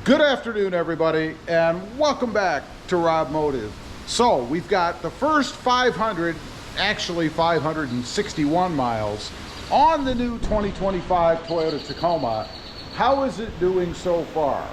Good afternoon, everybody, and welcome back to RobMotive. So we've got the first 561 miles on the new 2025 Toyota Tacoma. How is it doing so far?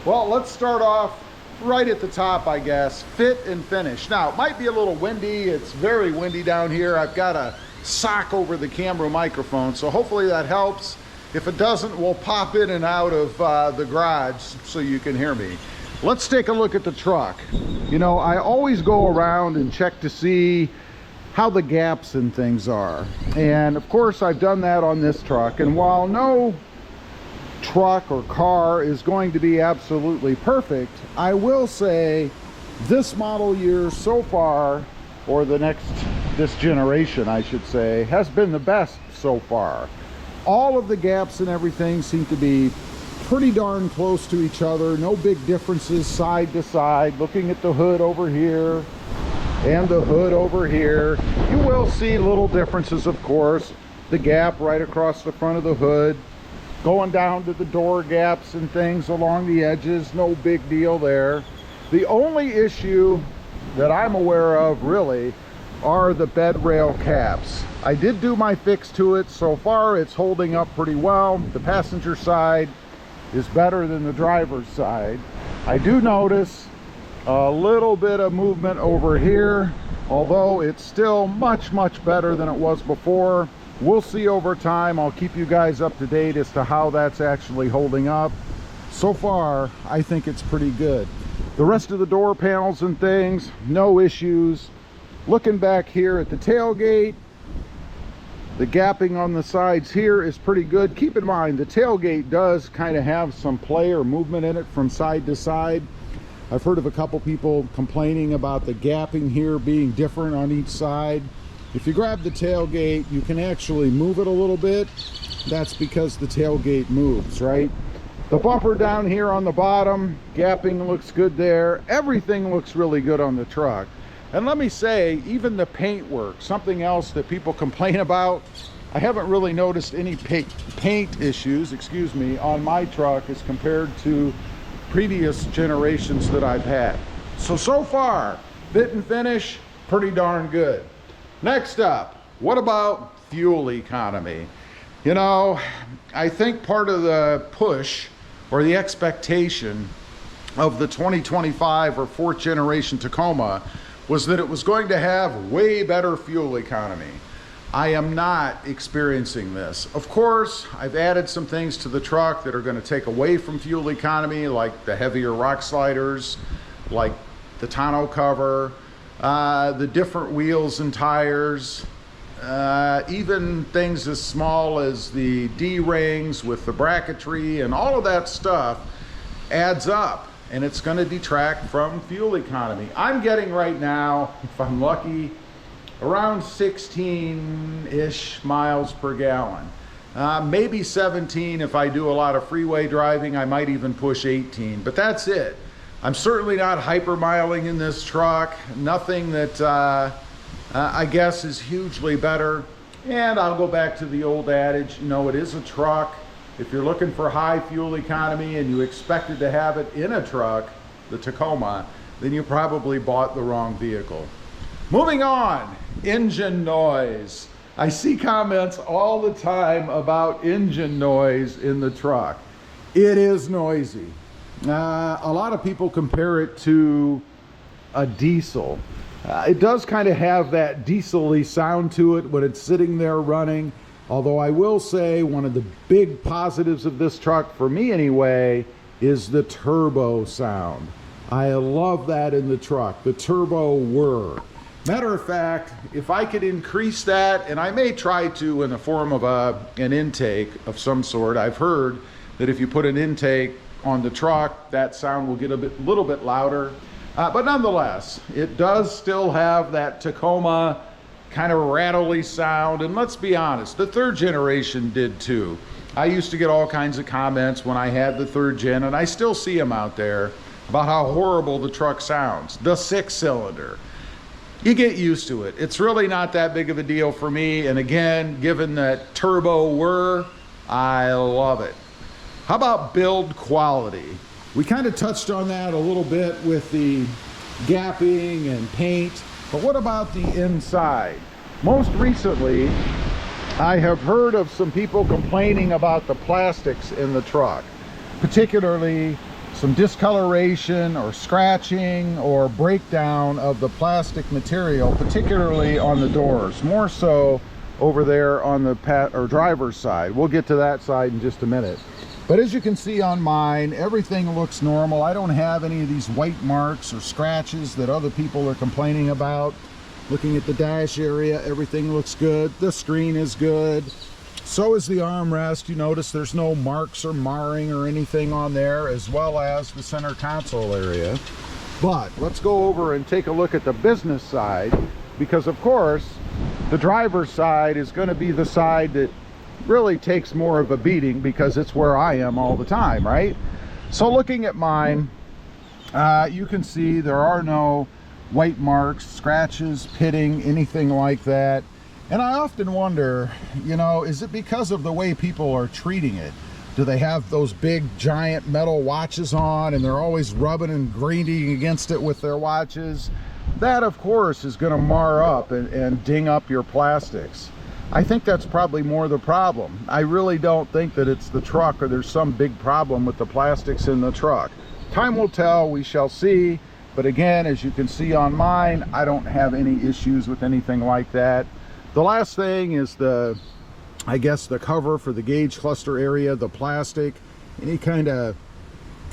Well, let's start off right at the top, I guess. Fit and finish. Now, it might be a little windy. It's very windy down here. I've got a sock over the camera microphone, so hopefully that helps. If it doesn't, we'll pop in and out of the garage so you can hear me. Let's take a look at the truck. You know, I always go around and check to see how the gaps and things are. And of course, I've done that on this truck. And while no truck or car is going to be absolutely perfect, I will say this model year so far, or this generation, I should say, has been the best so far. All of the gaps and everything seem to be pretty darn close to each other. No big differences side to side. Looking at the hood over here and the hood over here, you will see little differences, of course. The gap right across the front of the hood, going down to the door gaps and things along the edges, no big deal there. The only issue that I'm aware of really are the bed rail caps. I did do my fix to it. So far it's holding up pretty well. The passenger side is better than the driver's side. I do notice a little bit of movement over here, although it's still much better than it was before. We'll see over time. I'll keep you guys up to date as to how that's actually holding up. So far I think it's pretty good. The rest of the door panels and things, no issues. Looking back here at the tailgate, the gapping on the sides here is pretty good. Keep in mind, the tailgate does kind of have some play or movement in it from side to side. I've heard of a couple people complaining about the gapping here being different on each side. If you grab the tailgate, you can actually move it a little bit. That's because the tailgate moves, right? The bumper down here on the bottom, gapping looks good there. Everything looks really good on the truck. And let me say, even the paint work, something else that people complain about, I haven't really noticed any paint issues, on my truck as compared to previous generations that I've had. So far, fit and finish, pretty darn good. Next up, what about fuel economy? You know, I think part of the push or the expectation of the 2025 or fourth generation Tacoma was that it was going to have way better fuel economy. I am not experiencing this. Of course, I've added some things to the truck that are going to take away from fuel economy, like the heavier rock sliders, like the tonneau cover, the different wheels and tires, even things as small as the D-rings with the bracketry, and all of that stuff adds up. And it's going to detract from fuel economy. I'm getting right now, if I'm lucky, around 16-ish miles per gallon. Maybe 17 if I do a lot of freeway driving. I might even push 18, but that's it. I'm certainly not hypermiling in this truck. Nothing that I guess is hugely better. And I'll go back to the old adage, you know, it is a truck. If you're looking for high fuel economy and you expected to have it in a truck, the Tacoma, then you probably bought the wrong vehicle. Moving on, engine noise. I see comments all the time about engine noise in the truck. It is noisy. A lot of people compare it to a diesel. It does kind of have that diesel-y sound to it when it's sitting there running. Although I will say one of the big positives of this truck, for me anyway, is the turbo sound. I love that in the truck, the turbo whir. Matter of fact, if I could increase that, and I may try to in the form of an intake of some sort. I've heard that if you put an intake on the truck, that sound will get a little bit louder. But nonetheless, it does still have that Tacoma kind of rattly sound. And let's be honest, the third generation did too. I used to get all kinds of comments when I had the third gen, and I still see them out there, about how horrible the truck sounds. The 6-cylinder. You get used to it. It's really not that big of a deal for me. And again, given that turbo whir, I love it. How about build quality? We kind of touched on that a little bit with the gapping and paint, but what about the inside? Most recently, I have heard of some people complaining about the plastics in the truck, particularly some discoloration or scratching or breakdown of the plastic material, particularly on the doors, more so over there on the driver's side. We'll get to that side in just a minute. But as you can see on mine, everything looks normal. I don't have any of these white marks or scratches that other people are complaining about. Looking at the dash area, everything looks good. The screen is good. So is the armrest. You notice there's no marks or marring or anything on there, as well as the center console area. But let's go over and take a look at the business side, because of course the driver's side is going to be the side that really takes more of a beating, because it's where I am all the time, right? So looking at mine, you can see there are no white marks, scratches, pitting, anything like that. And I often wonder, you know, is it because of the way people are treating it? Do they have those big giant metal watches on and they're always rubbing and grinding against it with their watches? That of course is going to mar up and ding up your plastics. I think that's probably more the problem. I really don't think that it's the truck or there's some big problem with the plastics in the truck. Time will tell, we shall see. But again, as you can see on mine, I don't have any issues with anything like that. The last thing is I guess the cover for the gauge cluster area, the plastic, any kind of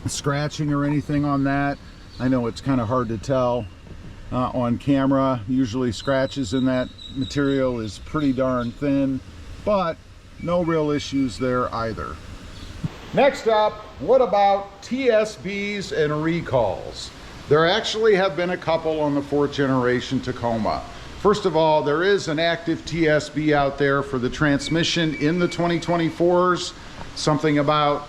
scratching or anything on that. I know it's kind of hard to tell on camera. Usually scratches in that material is pretty darn thin, but no real issues there either. Next up, what about TSBs and recalls? There actually have been a couple on the 4th generation Tacoma. First of all, there is an active TSB out there for the transmission in the 2024s. Something about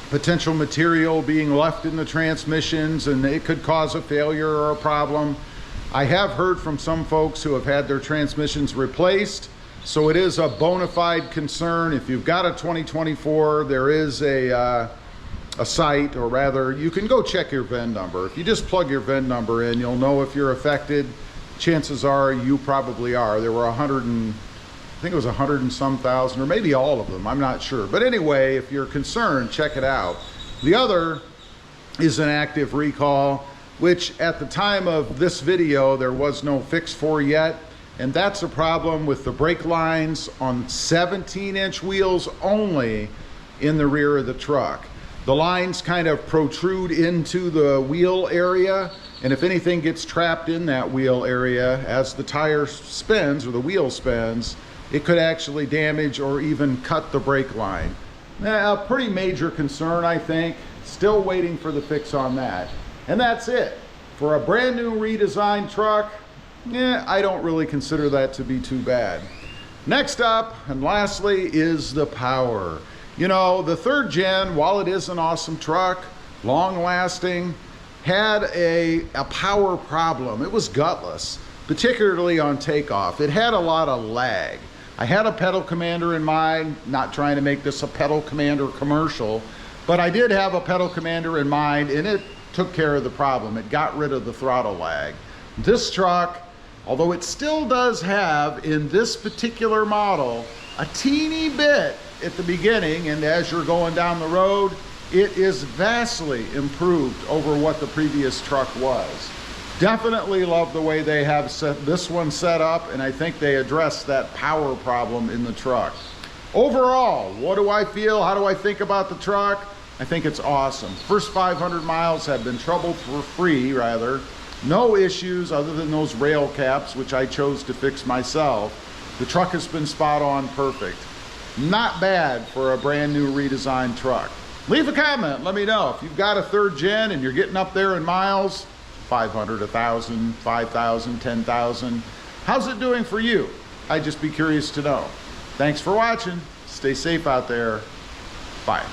potential material being left in the transmissions and it could cause a failure or a problem. I have heard from some folks who have had their transmissions replaced, so it is a bona fide concern. If you've got a 2024, there is a site, or rather you can go check your VIN number. If you just plug your VIN number in, you'll know if you're affected. Chances are you probably are. There were I think it was 100 and some thousand, or maybe all of them, I'm not sure. But anyway, if you're concerned, check it out. The other is an active recall, which at the time of this video there was no fix for yet, and that's a problem with the brake lines on 17-inch wheels only in the rear of the truck. The lines kind of protrude into the wheel area, and if anything gets trapped in that wheel area as the tire spins or the wheel spins, it could actually damage or even cut the brake line. Now, a pretty major concern, I think. Still waiting for the fix on that. And that's it. For a brand new redesigned truck, I don't really consider that to be too bad. Next up, and lastly, is the power. You know, the 3rd gen, while it is an awesome truck, long lasting, had a power problem. It was gutless, particularly on takeoff. It had a lot of lag. I had a pedal commander in mind, not trying to make this a pedal commander commercial, but I did have a pedal commander in mind, and it took care of the problem. It got rid of the throttle lag. This truck, although it still does have, in this particular model, a teeny bit at the beginning, and as you're going down the road, it is vastly improved over what the previous truck was. Definitely love the way they have this one set up, and I think they addressed that power problem in the truck. Overall, what do I feel? How do I think about the truck? I think it's awesome. First 500 miles have been trouble-free, rather. No issues other than those rail caps, which I chose to fix myself. The truck has been spot on perfect. Not bad for a brand new redesigned truck. Leave a comment, let me know. If you've got a 3rd gen and you're getting up there in miles, 500, 1,000, 5,000, 10,000, how's it doing for you? I'd just be curious to know. Thanks for watching. Stay safe out there. Bye.